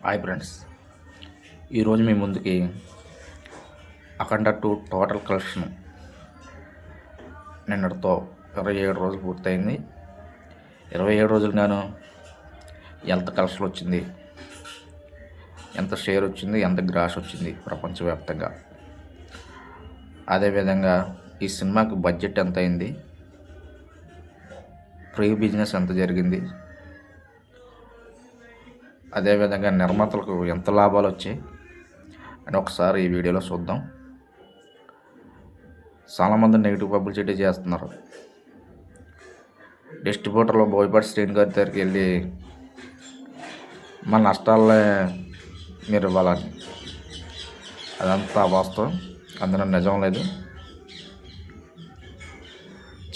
Hi friends, ఈరోజు మీ ముందుకి అఖండ 2 total collection నిన్నటితో 27 రోజులు పూర్తయింది. 27 రోజులు నేను ఎంత కలెక్షన్ వచ్చింది, ఎంత షేర్ వచ్చింది, ఎంత గ్రాస్ వచ్చింది ప్రపంచవ్యాప్తంగా, అదేవిధంగా ఈ సినిమాకి బడ్జెట్ ఎంత అయింది, ప్రీ బిజినెస్ ఎంత జరిగింది, అదేవిధంగా నిర్మాతలకు ఎంత లాభాలు వచ్చాయి అని ఒకసారి ఈ వీడియోలో చూద్దాం. చాలామంది నెగిటివ్ పబ్లిసిటీ చేస్తున్నారు. డిస్ట్రిబ్యూటర్లో బోయపాటి శ్రీని గారి దగ్గరికి వెళ్ళి మన నష్టాలనే మీరు ఇవ్వాలని, అదంతా వాస్తవం, అందులో నిజం లేదు.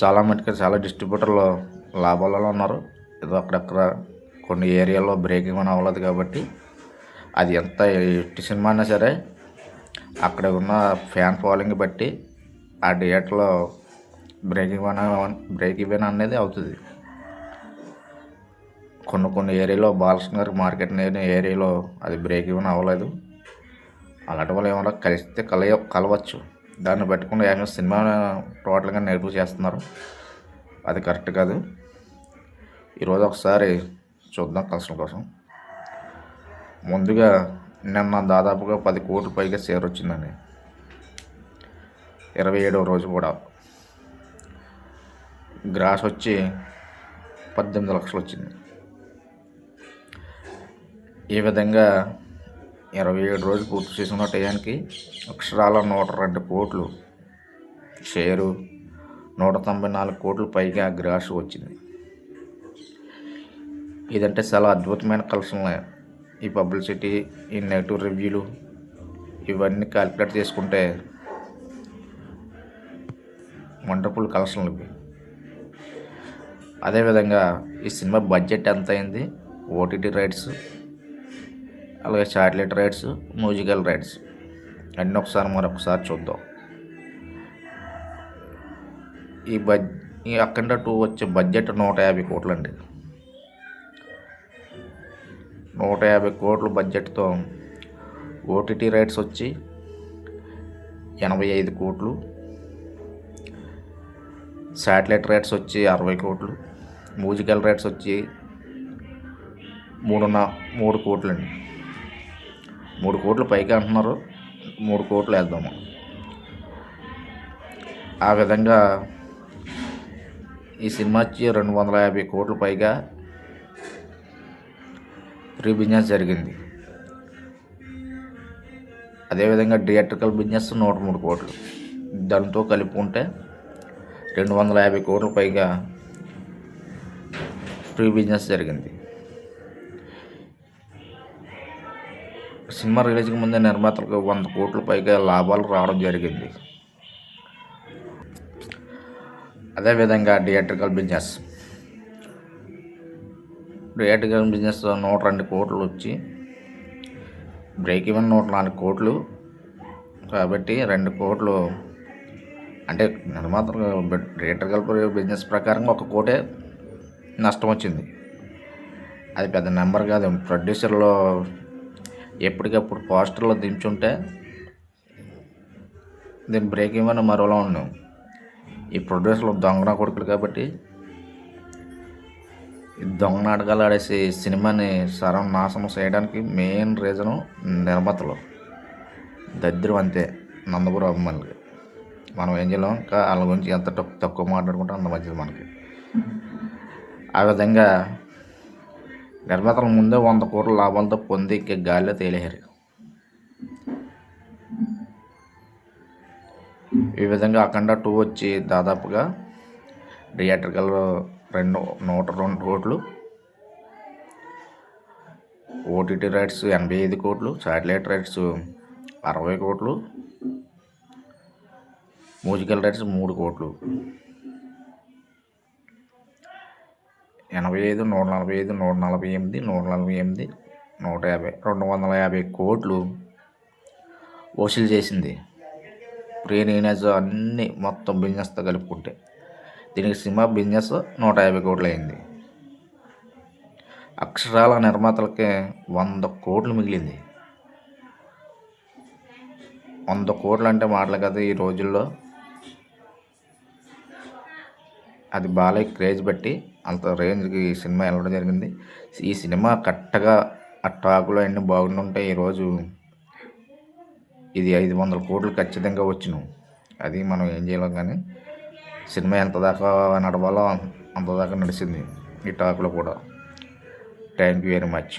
చాలా మటుకు చాలా డిస్ట్రిబ్యూటర్లు లాభాలలో ఉన్నారు. ఏదో అక్కడక్కడ కొన్ని ఏరియాలో బ్రేక్ ఇవ్వని అవ్వలేదు కాబట్టి అది ఎంత ఎట్టి సినిమా అయినా సరే అక్కడ ఉన్న ఫ్యాన్ ఫాలోయింగ్ బట్టి ఆ థియేటర్లో బ్రేక్ ఇవ్వని అనేది అవుతుంది. కొన్ని ఏరియాలో బాలకృష్ణ గారి మార్కెట్ లేని ఏరియాలో అది బ్రేక్ ఇవ్వని అవ్వలేదు. అలాంటి వాళ్ళు ఏమన్నా కలిస్తే కలవచ్చు. దాన్ని పెట్టుకుని ఏమైనా సినిమా టోటల్గా నెగిటివ్ చేస్తున్నారు. అది కరెక్ట్ కాదు. ఈరోజు ఒకసారి చూద్దాం కలెక్షన్ కోసం. ముందుగా నిన్న దాదాపుగా 10 కోట్ల పైగా షేర్ వచ్చిందండి. 27వ రోజు కూడా గ్రాస్ వచ్చి 18 లక్షలు వచ్చింది. ఈ విధంగా 27 రోజులు పూర్తి చేసుకున్న టయానికి అక్షరాల 102 కోట్లు షేరు, 194 కోట్ల పైగా గ్రాస్ వచ్చింది. ఇదంటే చాలా అద్భుతమైన కలెక్షన్లే. ఈ పబ్లిసిటీ, ఈ నెగిటివ్ రివ్యూలు ఇవన్నీ క్యాలిక్యులేట్ చేసుకుంటే వండర్ఫుల్ కలెక్షన్లు ఇవి. అదేవిధంగా ఈ సినిమా బడ్జెట్ ఎంత అయింది, ఓటీటీ రైట్స్, అలాగే శాటిలైట్ రైట్స్, మ్యూజికల్ రైట్స్ అన్నీ మరొకసారి చూద్దాం. ఈ అఖండ 2 వచ్చే బడ్జెట్ 150 కోట్లు అండి. 150 కోట్ల బడ్జెట్తో ఓటీటీ రైట్స్ వచ్చి 85 కోట్లు, శాటిలైట్ రైట్స్ వచ్చి 60 కోట్లు, మ్యూజికల్ రైట్స్ వచ్చి 3 కోట్లు అండి. 3 కోట్ల పైగా అంటున్నారు. 3 కోట్లు వేద్దాము. ఆ విధంగా ఈ సినిమా వచ్చి 250 కోట్ల పైగా ప్రీ బిజినెస్ జరిగింది. అదేవిధంగా థియేట్రికల్ బిజినెస్ 103 కోట్లు, దాంతో కలుపుకుంటే 250 కోట్ల పైగా ప్రీ బిజినెస్ జరిగింది. సినిమా రిలీజ్కి ముందే నిర్మాతలకు 100 కోట్ల పైగా లాభాలు రావడం జరిగింది. అదేవిధంగా థియేట్రికల్ బిజినెస్ 102 కోట్లు వచ్చి బ్రేక్ ఈవెన్ 104 కోట్లు కాబట్టి 2 కోట్లు అంటే నిర్మాతలు థియేట్రికల్ బిజినెస్ ప్రకారం 1 కోటే నష్టం వచ్చింది. అది పెద్ద నెంబర్ కాదు. ప్రొడ్యూసర్లో ఎప్పటికప్పుడు పోస్టర్లో దించుంటే దీని బ్రేక్ ఈవెన్ మరోలా ఉన్నాం. ఈ ప్రొడ్యూసర్లు దొంగన కొడుకులు కాబట్టి దొంగ నాటకాలు ఆడేసి సినిమాని నాశనం చేయడానికి మెయిన్ రీజను నిర్మాతలు దరిద్రం. అంతే నందమూరి అభిమానులకి. మనం ఏం చేయలేం. ఇంకా వాళ్ళ గురించి ఎంత తక్కువ మాట్లాడుకుంటే అంత మంచిది మనకి. ఆ విధంగా నిర్మాతల ముందే 100 కోట్ల లాభాలతో పొంది గాలిలో తేలేశారు. ఈ విధంగా అఖండ 2 వచ్చి దాదాపుగా థియేట్రికల్ 102 కోట్లు, ఓటీటీ రైట్స్ 85 కోట్లు, శాటిలైట్ రైట్స్ 60 కోట్లు, మ్యూజికల్ రైట్స్ 3 కోట్లు, 85, 145, 148, 148, 150, 250 కోట్లు వసూలు చేసింది. ప్రీ రిలీజ్ అన్నీ మొత్తం బిజినెస్తో కలుపుకుంటే దీనికి సినిమా బిజినెస్ 150 కోట్లు అయింది. అక్షరాల నిర్మాతలకే 100 కోట్లు మిగిలింది. 100 కోట్లు అంటే మాటలు కదా ఈ రోజుల్లో. అది బాలయ్య క్రేజ్ బట్టి అంత రేంజ్కి ఈ సినిమా వెళ్ళడం జరిగింది. ఈ సినిమా కరెక్ట్గా ఆ టాకులో అన్నీ బాగుండుంటే ఈరోజు ఇది 500 కోట్లు ఖచ్చితంగా వచ్చును. అది మనం ఏం చేయలేం, కానీ సినిమా ఎంత దాకా నడవాలో అంత దాకా నడిచింది ఈ టాకులో కూడా. Thank you very much.